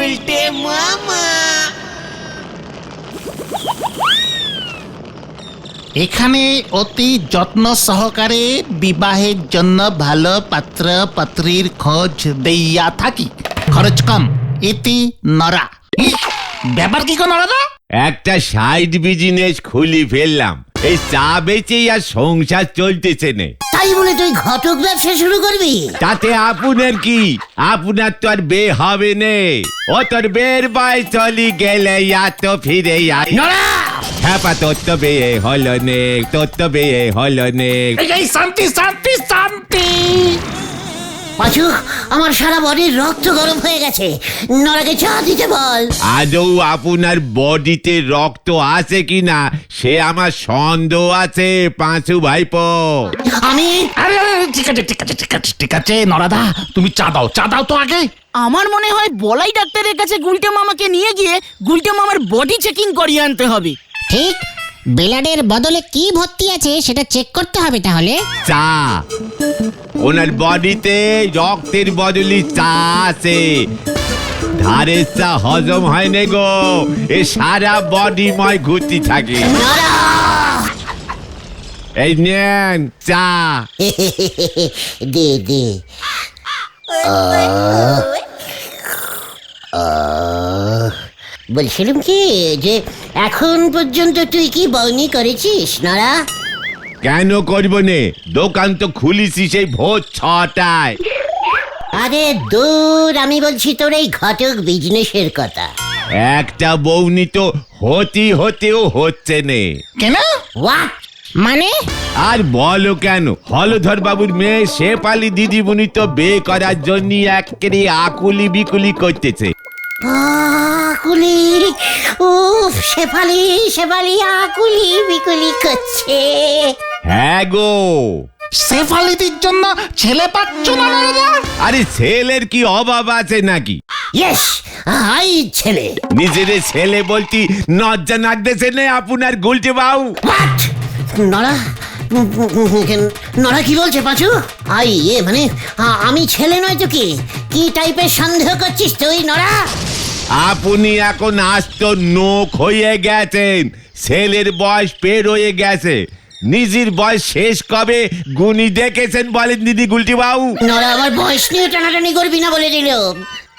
গুলটে মামা। এখানে অতি যত্ন সহকারে বিবাহের জন্য ভালো পাত্র পাত্রীর খোঁজ দেইয়া থাকি। খরচ কম, ইতি নরা। ব্যাপার কি গো নরা? একটা সাইড বিজনেস খুলি ফেললাম, এই চা বেচেই আর সংসার চলতেছে নে। তাই বলে তুই ঘটক ব্যবসা শুরু করবি? তাতে আপনার কি? আপনার তো আর বে হবে নে। ও তোর বের বাই চলি গেলে তো ফিরে হ্যাঁ পা তোর তো বিয়ে হলো নে, তোর তো বিয়ে হলো নে। এই শান্তি শান্তি শান্তি। পাঁচু, আমার সারা বডির রক্ত গরম হয়ে গেছে, নরাকে চা দিতে বল। আদৌ আপনার বডিতে রক্ত আছে কিনা সে আমার সন্দেহ আছে পাঁচু ভাইপো। আমি আরে ঠিক আছে ঠিক আছে ঠিক আছে ঠিক আছে নরাদা, তুমি চা দাও তো আগে। আমার মনে হয় বলাই ডাক্তারের কাছে গুলটে মামাকে নিয়ে গিয়ে গুলটে মামার বডি চেকিং করিয়ে আনতে হবে। ঠিক, ব্লাডের বদলে কি ভর্তি আছে সেটা চেক করতে হবে তাহলে। চা, ওনার বডিতে রক্তের বদলি চা আছে। ধারের চা হজম হয় না গো, এ সারা বডিময় ঘুরতে থাকে। এই নেন চা। দে দে। বলছিলাম কি যে এখন পর্যন্ত তুই কি বউনি করেছিস নরা? কেন করবো নে, দোকান তো খুলিছি সেই ভোর 6টায়। আরে দূর, আমি বলছি তোর এই ঘটক বিজনেসের কথা। একটা বউনি তো হতেও হচ্ছে নে। কেন? হোয়াট মানে? আর বলো কেন, হলধর বাবুর মেয়ে শেফালি দিদিমণি তো বে করার জন্য একেবারে আকুলি বিকুলি করতেছে। আকুলি, উফ, শেফালি আকুলি বিকুলি করছে। হ্যাঁ গো, শেফালিদির জন্য ছেলে পাচ্ছ না নরাদা? আরে ছেলের কি অভাব আছে নাকি? ইয়েস, হাই ছেলে। নিজের ছেলে বলতি নজ্জা নাগতেছে না আপনার গুলটে বাবু। হোয়াট? নরা নরা কি বলছে পাঁচু? মানে আমি ছেলে নয় তো কি টাইপের সন্দেহ করছিস তুই নরা? আপনি এখন আস্ত নোক হয়ে গেছেন, ছেলের বয়স পেরোয়ে গেছে। নিজের বয়স শেষ কবে গুনি দেখেছেন বলেন দিদি গুলটি বাবু? নরা আমার বয়স নিয়ে টানাটানি করবি না বলে দিল।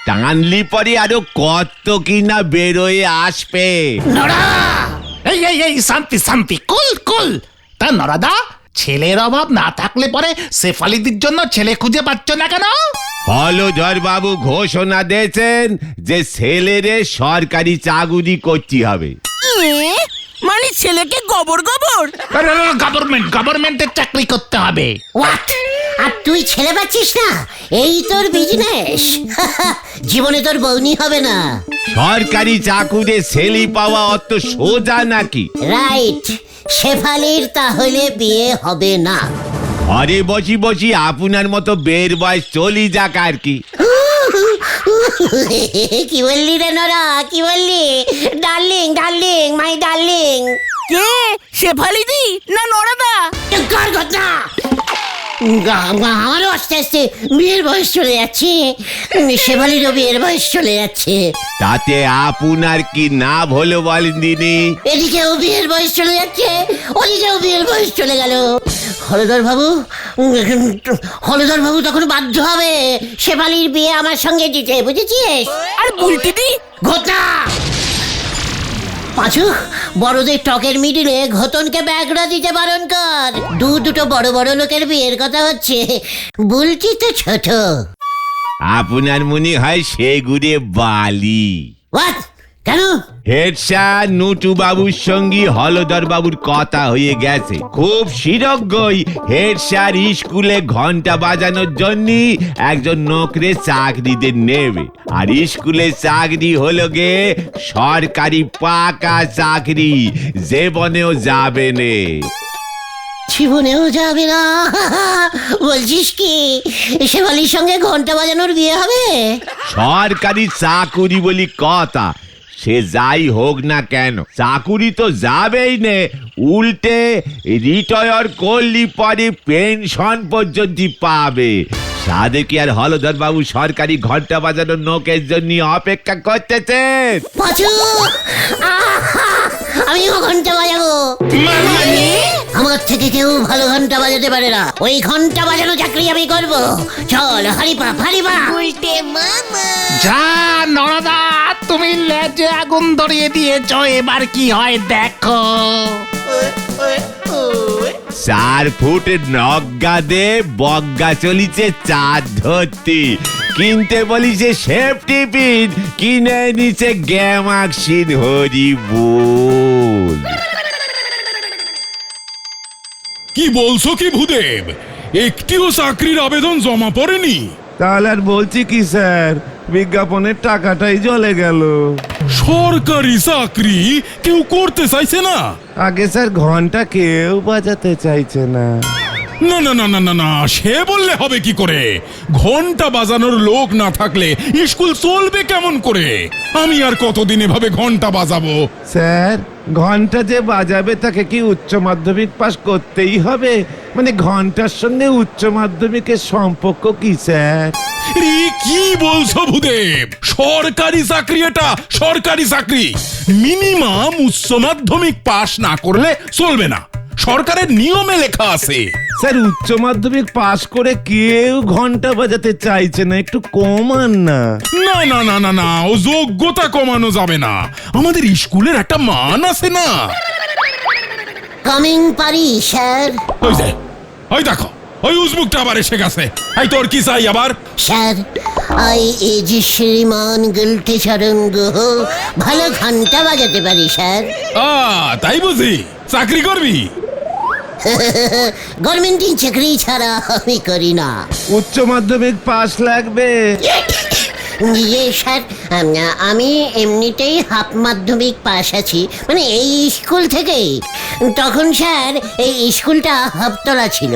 টানলি পরে আরো কত কিনা বেরোয় আসবে। নরা এই শান্তি শান্তি, কুল। তা নরাদা, ছেলের অভাব না থাকলে পরে শেফালিদির জন্য ছেলে খুঁজে পাচ্ছ না কেন? হলধর বাবু ঘোষণা দিয়েছেন যে ছেলেরে সরকারি চাকুরি করতে হবে। মানে ছেলেকে গবর গভর্নমেন্টের চাকরি করতে হবে। হোয়াট? আর তুই ছেলে পাচ্ছিস না? এই তোর বিজনেস। জীবনে তোর বউনি হবে না। সরকারি চাকুরে ছেলে পাওয়া অত সোজা নাকি? রাইট, শেফালির তাহলে বিয়ে হবে না। ঘরে বসি আপনার মতো বের বয়স চলি যাক আর কি। কি বললি রে নরা, কি বললি? Darling my darling. কে? শেফালিদি না নরাদা? কার কথা? আমারও আস্তে আস্তে বিয়ের বয়স চলে যাচ্ছে, শেফালিরও বিয়ের বয়স চলে যাচ্ছে। তাতে আপনার কি না হলো বলেন দিনি? এদিকেও বিয়ের বয়স চলে যাচ্ছে, ওদিকেও বিয়ের বয়স চলে গেল। হলধর বাবু তখন বাধ্য হবে শেফালির বিয়ে আমার সঙ্গে দিতে, বুঝেছিস? আর বুলটিদি? ঘটনা পাঁচু, বড়দের টকের মিডিলে ঘটনকে ব্যাগরা দিতে বারণ কর। দুটো বড় লোকের বিয়ের কথা হচ্ছে, বুলটি তো ছোট। আপনার মনে হয় সে ঘুরে বালি। হোয়াট? কেন? হেড স্যার নুটু বাবুর সঙ্গে হলধর বাবুর কথা হয়ে গেছে। খুব শীঘ্রই হেড স্যার স্কুলে ঘন্টা বাজানোর জন্য একজন নোকরে চাকরিতে নেবে। আর স্কুলে চাকরি হলো গে সরকারি পাকা চাকরি, জীবনেও যাবে নে। জীবনেও যাবে না? বলছিস কি শেফালির সঙ্গে ঘন্টা বাজানোর বিয়ে হবে? সরকারি চাকুরি বলি কথা, সে যাই হোক না কেন চাকুরি তো যাবেই নে, উল্টে রিটায়ার করলি পরে পেনশন পর্যন্ত পাবে। সাধে কি আর হলধর বাবু সরকারি ঘন্টা বাজানোর নোকের জন্য অপেক্ষা করতেছেন? পাঁচু আহা! আমিও ঘন্টা বাজাবো। আমার থেকে কেউ ভালো ঘন্টা বাজাতে পারে না। ওই ঘন্টা বাজানো চাকরি আমি করব। চল হারিপা হারিপা। যা নরদা, তুমি লেজে আগুন ধরিয়ে দিয়েছ, এবার কি হয় দেখো। 4 ফুট নজ্ঞা দে বজ্ঞা চলিছে চাঁদ ধরতি, কিনতে বলিছে সেফটি পিন, কিনে নিচে গ্যামাক্সিন হরি বল। কি বলছো কি ভূদেব? একটিও চাকরির আবেদন জমা পড়েনি? তাহলে আর বলছি কি স্যার, বিজ্ঞাপনের টাকাটাই জ্বলে গেল। সরকারি চাকরি কেউ করতে চাইছে না? আগে স্যার ঘন্টা কেউ বাজাতে চাইছে না। না না না না না না, সে বললে হবে কি করে? ঘন্টা বাজানোর লোক না থাকলে স্কুল চলবে কেমন করে? আমি আর কতদিন এভাবে ঘন্টা বাজাবো? স্যার ঘন্টা যে বাজাবে তাকে কি উচ্চ মাধ্যমিক পাশ করতেই হবে? মানে ঘন্টার সঙ্গে উচ্চ মাধ্যমিকের সম্পর্ক কি স্যার? রে, কি বলছো ভূদেব? সরকারি চাকরি, এটা সরকারি চাকরি। মিনিমাম উচ্চ মাধ্যমিক পাশ না করলে চলবে না, সরকারের নিয়মে লেখা আছে। স্যার উচ্চ মাধ্যমিক পাশ করে কেউ ঘন্টা বাজাতে চাইছে না, একটু কমান না। না না না না না, ও যোগ্যতা কমানো যাবে না। আমাদের স্কুলের একটা মান আছে না। কামিং পারি স্যার। ওই যে, ওই দেখো, ওই উজবুকটা আবার এসে গেছে। এই তোর কি চাই আবার? স্যার আই এজ শ্রীমান গুলটে চরণ গুহ ভালো ঘন্টা বাজাতে পারি স্যার। তাই বুঝি? চাকরি করবি? গভর্নমেন্টের চাকরি ছাড়া আমি করি না। উচ্চ মাধ্যমিক পাশ লাগবে। ইয়ে স্যার, আমি এমনিতেই হাফ মাধ্যমিক পাস আছি, মানে এই স্কুল থেকেই। তখন স্যার এই স্কুলটা হাফতলা ছিল,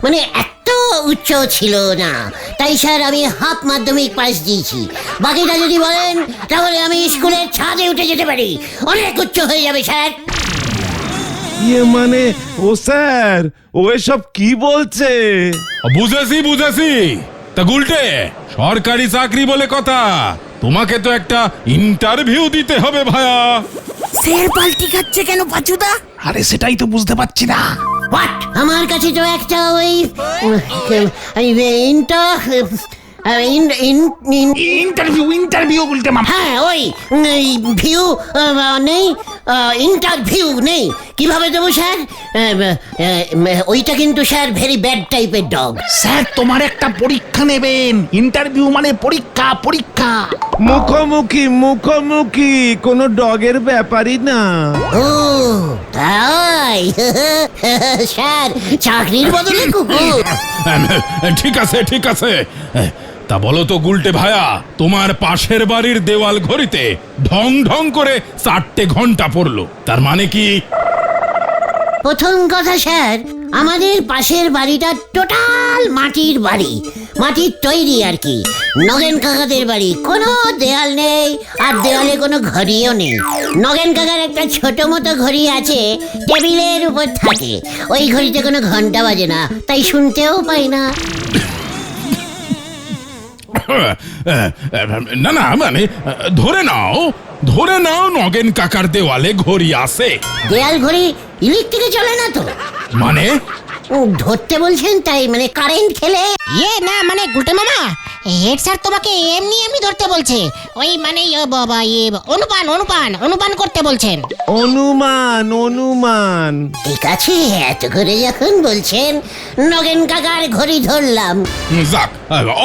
মানে এত উচ্চ ছিল না, তাই স্যার আমি হাফ মাধ্যমিক পাস দিয়েছি। বাকিটা যদি বলেন তাহলে আমি স্কুলের ছাদে উঠে যেতে পারি, অনেক উচ্চ হয়ে যাবে স্যার। ইয়ে মানে ও স্যার, ও এসব কি বলছে? বুঝেছি বুঝেছি। তা গুলটে, সরকারি চাকরি বলে কথা, তোমাকে তো একটা ইন্টারভিউ দিতে হবে ভায়া। স্যার পাল্টি খাচ্ছে কেন পাচুদা? আরে সেটাই তো বুঝতে পারছি না। হোয়াট? আমার কাছে তো একটা ওই ইন্টারভিউ বলতে মামা। হ্যাঁ ওই ভিউ নেই, ইন্টারভিউ নেই, কিভাবে দেবো স্যার? ওইটা কিন্তু স্যার ভেরি ব্যাড টাইপের ডগ। স্যার তোমার একটা পরীক্ষা নেবেন, ইন্টারভিউ মানে পরীক্ষা পরীক্ষা। মুখোমুখি মুখোমুখি, কোনো ডগের ব্যাপারই না। ও তাই? স্যার চাকরির বদলে কুকুর? ঠিক আছে ঠিক আছে। তা বলো তো গুলটে ভায়া, তোমার পাশের বাড়ির দেওয়াল ঘড়িতে ঢং ঢং করে 4টে ঘন্টা পড়লো, তার মানে কি? প্রথম কথা স্যার, আমাদের পাশের বাড়িটা টোটাল মাটির বাড়ি, মাটির তৈরি আর কি। নগেন কাকাদের বাড়ি, কোনো দেয়াল নেই, আর দেওয়ালে কোনো ঘড়িও নেই। নগেন কাকার একটা ছোট মতো ঘড়ি আছে, টেবিলের উপর থাকে। ওই ঘড়িতে কোনো ঘন্টা বাজে না, তাই শুনতেও পাই না। না না, মানে ধরে নাও নগেন কাকার দেওয়ালে ঘড়ি আছে। দেয়াল ঘড়ি ইলেকট্রিকে চলে না তো? মানে ধরতে বলছেন তাই, মানে কারেন্ট খেলে? ইয়ে না মানে গুলটে মামা, হেড স্যার তোমাকে এমনি এমনি ধরতে বলছে। ওই মানে বাবা অনুমান করতে বলছেন। অনুমান। ঠিক আছে, এত করে যখন বলছেন, নগেন কাকার ঘড়ি ধরলাম। যাক,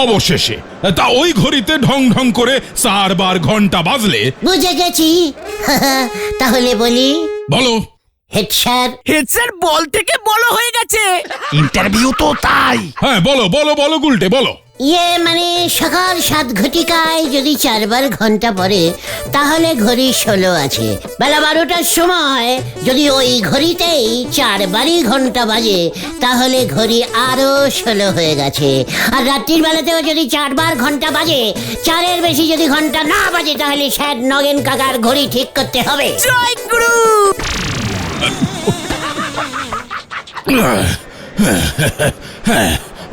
অবশেষে তা ওই ঘড়িতে ঢং ঢং করে 4 বার ঘন্টা বাজলে? বুঝে গেছি। তাহলে বলি? বলো। Head sir. হেড স্যার বল থেকে বলো হয়ে গেছে। ইন্টারভিউ তো তাই। হ্যাঁ বলো বলো বলো গুলটে বলো। ইয়ে মানে সকাল 7 ঘটিকায় যদি 4 বার ঘন্টা পড়ে, তাহলে ঘড়ি 16 আছে। বেলা 12টার সময় যদি ওই ঘড়িতেই 4 বারই ঘন্টা বাজে, তাহলে ঘড়ি আরো 16 হয়ে গেছে। আর রাত্রির বেলাতেও যদি 4 বার ঘন্টা বাজে, 4-এর বেশি যদি ঘন্টা না বাজে, তাহলে স্যার নগেন কাকার ঘড়ি ঠিক করতে হবে। জয় গুরু।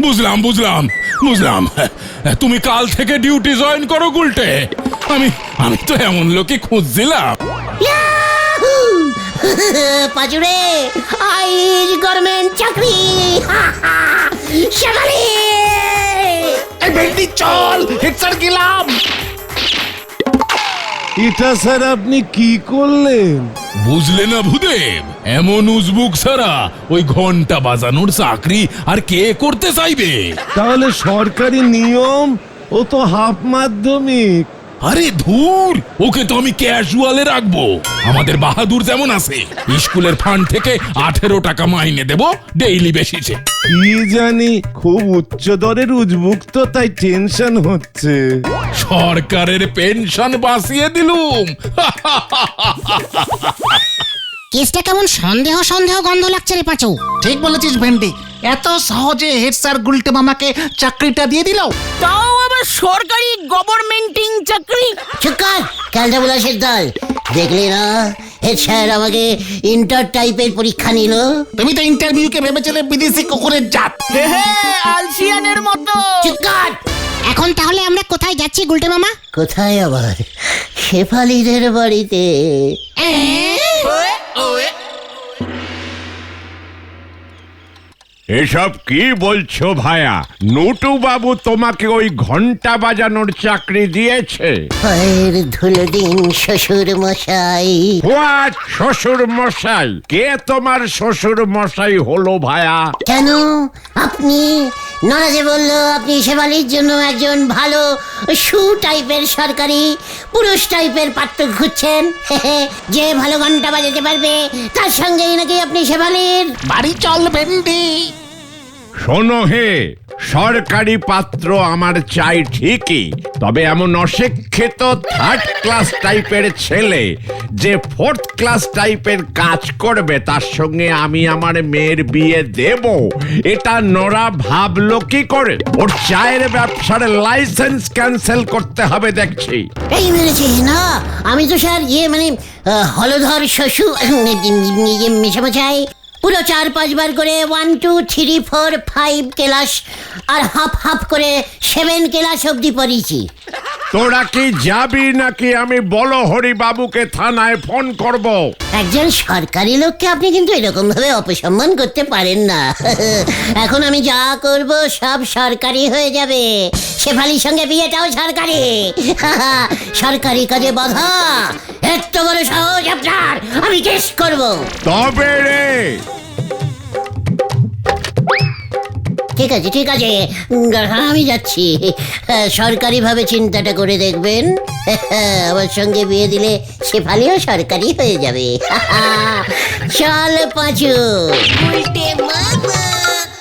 বুঝলাম বুঝলাম। তুমি কাল থেকে ডিউটি জয়েন করো গুলটে। আমি আমি তো এমন লোকই খুঁজছিলাম। ইয়াহু! পাজুরে আইজ গভর্নমেন্ট চাকরি। শেফালি এই ভেন্ডি চল, হেড স্যার গেলাম। এটা স্যার আপনি কি করলেন? বুঝলে না ভূদেব, এমন উজবুক ছাড়া ওই ঘন্টা বাজানোর চাকরি আর কে করতে চাইবে? তাহলে সরকারি নিয়ম, ও তো হাফ মাধ্যমিক। আরে ধুর, ওকে তো আমি ক্যাজুয়ালে রাখবো। আমাদের বাহাদুর যেমন আছে, স্কুলের ফান্ড থেকে 18 টাকা মাইনে দেব ডেইলি বেসিসে। কি জানি, খুব উচ্চ দরের উজবুক তো, তাই টেনশন হচ্ছে। সরকারের পেনশন বাঁচিয়ে দিলুম। কেসটা কেমন সন্দেহ সন্দেহ গন্ধ লাগছে রে পাঁচু। ঠিক বলেছিস ভেন্ডি, এত সহজে হেড স্যার গুলটে মামাকে চাকরিটা দিয়ে দিল। তাও আবার সরকারি গভর্নমেন্টিং চাকরি। চুকার খেলতে বলাসের দল। দেখলি না হেড স্যার আমাকে ইন্টার টাইপের পরীক্ষা নিল। তুমি তো ইন্টারভিউকে ভেবেছিলে বিদেশি কুকুরের জাত। হে হে, আলসিয়ানের মতো। চুকার এখন তাহলে আমরা কোথায় যাচ্ছি গুলটে মামা? কোথায় আবার? শেফালিদের বাড়িতে। এসব কি বলছো ভায়া? নটু বাবু তোমাকে ওই ঘন্টা বাজানোর চাকরি দিয়েছে? পায়ের ধুলো দিন শ্বশুর মশাই। হোয়াট, শ্বশুর মশাই? কে তোমার শ্বশুর মশাই হলো ভায়া? কেন আপনি নরাজে বলল আপনি শেফালির জন্য একজন ভালো শু টাইপের সরকারি পুরুষ টাইপের পাত্র খুঁজছেন। যে ভালো ঘন্টা বাজাতে পারবে তার সঙ্গেই নাকি আপনি শেফালির বাড়ি চল ভেন্ডি। শোনো হে, সরকারি পাত্র আমার চাই ঠিকই, তবে এমন অশিক্ষিত থার্ড ক্লাস টাইপের ছেলে যে ফোর্থ ক্লাস টাইপের কাজ করবে, তার সঙ্গে আমি আমার মেয়ের বিয়ে দেব, এটা নরা ভাবলো কি করে? ওর চায়ের ব্যবসার লাইসেন্স ক্যান্সেল করতে হবে দেখছি। এই মেরেছিস না? আমি তো স্যার মানে হলধর শ্বশুর মেশামশাই পুরো 4-5 বার করে 1 2 3 4 5 ক্লাস আর হাফ হাফ করে 7 ক্লাস অব্দি পড়িয়েছি। তোরা কি যাবি নাকি আমি বলহরি বাবুকে থানায় ফোন করব? একজন সরকারি লোককে আপনি কিন্তু এরকম ভাবে অপসম্মান করতে পারেন না। এখন আমি যা করব সব সরকারি হয়ে যাবে। শেফালির সঙ্গে বিয়েটাও সরকারি। সরকারি কাজে বাধা, এত বড় সাহস আপনার! আমি কেস করব। তবে রে, ঠিক আছে ঠিক আছে, আমি যাচ্ছি। সরকারি ভাবে চিন্তাটা করে দেখবেন। আমার সঙ্গে বিয়ে দিলে শেফালিও সরকারি হয়ে যাবে। চল পাঁচু।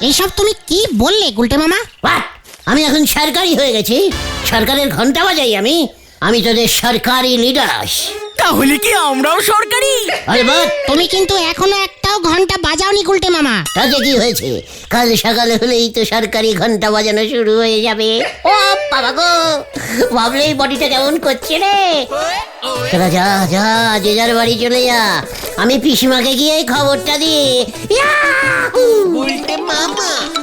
এইসব তুমি কি বললে গুলটে মামা? What? আমি এখন সরকারি হয়ে গেছি, সরকারের ঘন্টা বাজাই আমি। আমি তোদের সরকারি লিডার। তাহলে কি আমরাও সরকারি? আরে বাদ, তুমি কিন্তু এখনো একটাও ঘন্টা বাজাওনি গুলটে মামা। তাতে কি হয়েছে? কাল সকালে হলেই তো সরকারি ঘন্টা বাজানো শুরু হয়ে যাবে। ও বাবা গো, ভাবলেই বডিটা কেমন করছে রে। তোরা যা যা, যে যার বাড়ি চলে যা। আমি পিসিমাকে গিয়ে খবরটা দিই। ইয়াহু!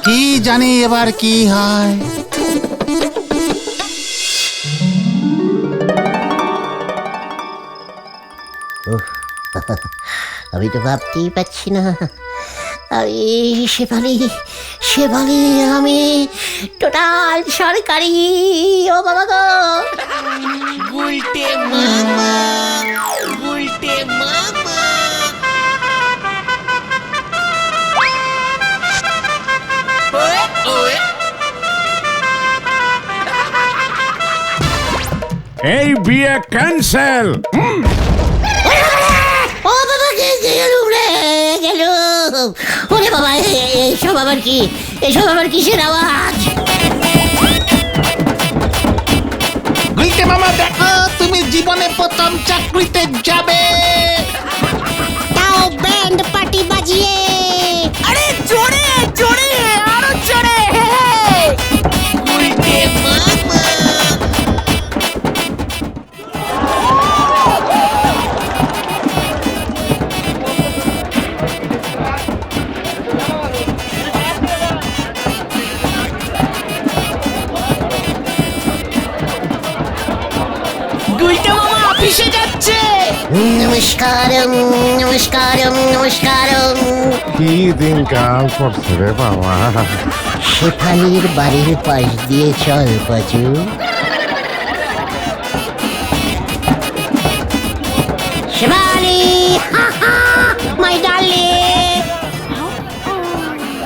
কি জানি এবার কি হয়। আমি তো ভাবতেই পারছি না। আমি শেফালি আমি টোটাল সরকারি। ও বাবা গো, এই বিয়ে ক্যান্সেল। ও বাবা গেলুম রে, গেলুম। ওরে বাবা, এসব আবার কি? এসব আবার কিসের আওয়াজ? গুলটে মামা দেখো, তুমি জীবনে প্রথম চাকরিতে যাবে। তাও ব্যান্ড পার্টি বাজিয়ে। আরে জোরে জোরে, আরো জোরে। এসে যাচ্ছে। নমস্কারম নমস্কারম নমস্কারম। কি দিন কাল পড়ছে রে বাবা। শেফালির বাড়ির পাশ দিয়ে চল পাচু। Shefali, my darling.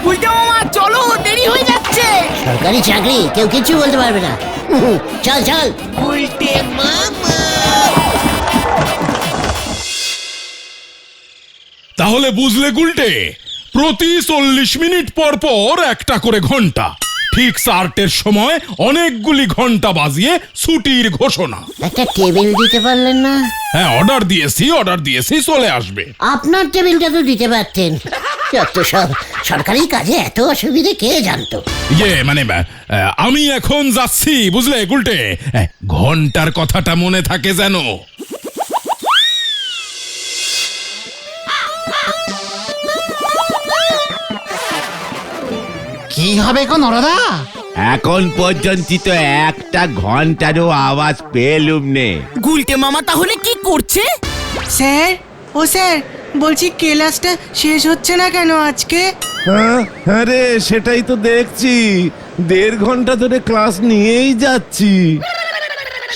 গুলটে মামা চলো, দেরি হয়ে যাচ্ছে। সরকারি চাকরি, কেউ কিছু বলতে পারবে না। চল চল। তাহলে বুঝলে গুলটে, প্রতি 40 মিনিট পর পর একটা করে ঘন্টা, ঠিক 4টের সময় অনেকগুলি ঘন্টা বাজিয়ে ছুটির ঘোষণা। একটা টেবিল দিতে পারলেন না? হ্যাঁ, অর্ডার দিয়েছি, চলে আসবে। আপনার টেবিলটা তো দিতে পারতেন। যত সব সরকারি কাজে এত অসুবিধে কে জানতো। মানে আমি এখন যাচ্ছি, বুঝলে গুলটে, ঘন্টার কথাটা মনে থাকে যেন। কি হবে গো নরদা? এখন পর্যন্ত তো একটা ঘন্টারও আওয়াজ পেলুম নে। গুলটে মামা তাহলে কি করছে? স্যার, ও স্যার, বলছি ক্লাসটা শেষ হচ্ছে না কেন আজকে? আরে সেটাই তো দেখছি, 1.5 ঘন্টা ধরে ক্লাস নিয়েই যাচ্ছি।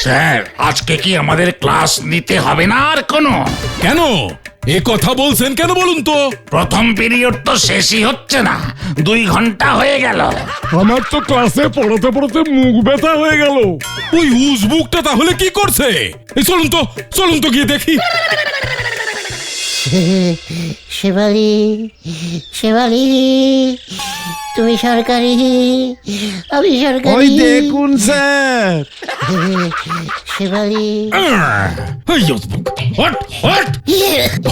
স্যার, আজকে কি আমাদের ক্লাস নিতে হবে না আর কোনো? কেন এ কথা বলছেন কেন বলুন তো? প্রথম পিরিয়ড তো শেষই হচ্ছে না, 2 ঘন্টা হয়ে গেল। আমার তো ক্লাসে পড়াতে পড়াতে মুখ ব্যথা হয়ে গেল। ওই উজবুকটা তাহলে কি করছে? এই চলুন তো গিয়ে দেখি। শেফালি, শেফালি, তুমি সরকারি, আমি ওই সরকারি। দেখুন স্যার। শেফালি, এই উজবুক, হট!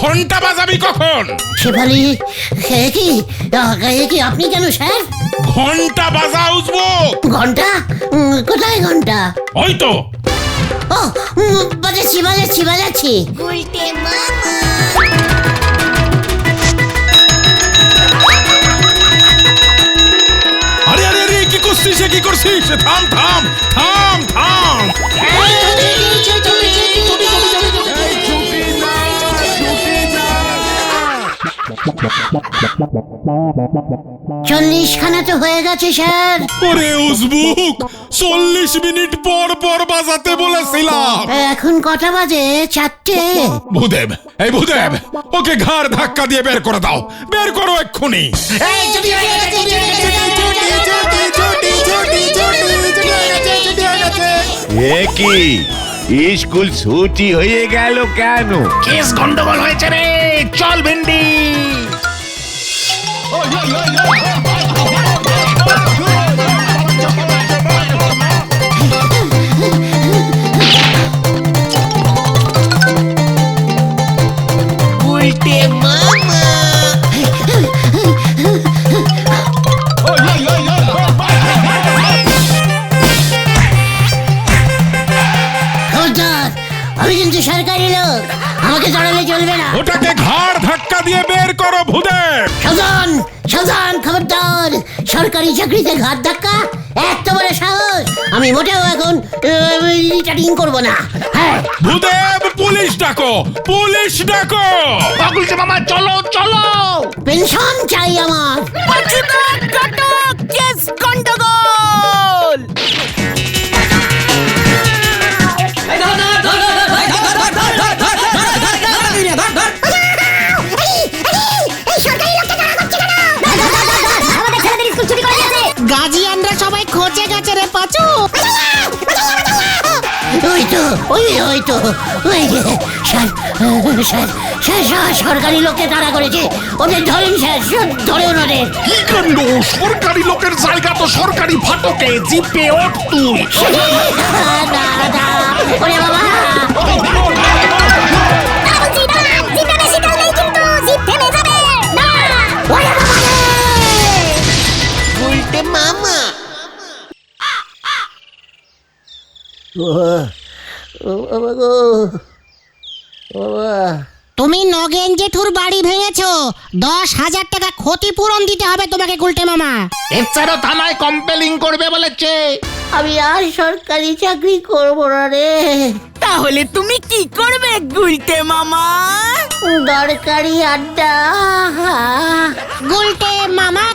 ঘন্টা বাজাবি কখন? শেফালি, এ কি আপনি কেন স্যার? ঘন্টা বাজা উজবুক। ঘন্টা? কোথায় ঘন্টা? ওই তো। ও, বাজাচ্ছি। আরে কি করছিস? থাম। খানা তো হয়ে গেছে স্যার। ওরে উজবুক, 40 মিনিট পর বাজাতে বলেছিলাম। এখন কটা বাজে? 4টে। ভূদেব, ওকে ঘাড় ধাক্কা দিয়ে বের করে দাও, বের করো এক্ষুনি। এ কি, স্কুল ছুটি হয়ে গেল কেন? কেস গন্ডগোল হয়েছে রে, চল ভেন্ডি। আমি কিন্তু সরকারি লোক, আমাকে জড়ালে চলবে না। ওটাকে ঘাড় ধাক্কা দিয়ে বের করো ভূদেব। সাবধান, খবরদার। সরকারি চাকরিতে ঘাট ধাক্কা, এত বড় সাহস! আমি মোটেও এখন রিটার্নিং করব না। হ্যাঁ, ভূদেব, পুলিশ ডাকো। পাগলছে মামা, চলো। পেনশন চাই আমার। কেস গন্ডগোল। গার্জিয়ানরা সবাই খোঁজে গেছে রে পাচু। ওই তো স্যার, সরকারি লোককে তাড়া করেছে। ওদের ধরেন স্যার, ধরেন ওদের। কি কাণ্ড! সরকারি লোকের জায়গা তো সরকারি ফাটকে, জিপে ওঠ তুই। ওরে বাবা, তুমি নগেন জেঠুর বাড়ি ভেঙেছো, 10,000 টাকা ক্ষতিপূরণ দিতে হবে তোমাকে গুলটে মামা। এছাড়াও থানায় কমপ্লেইন করবে বলেছে। আমি আর সরকারি চাকরি করবো না রে। তাহলে তুমি কি করবে গুলটে মামা? দরকারি আড্ডা। গুলটে মামা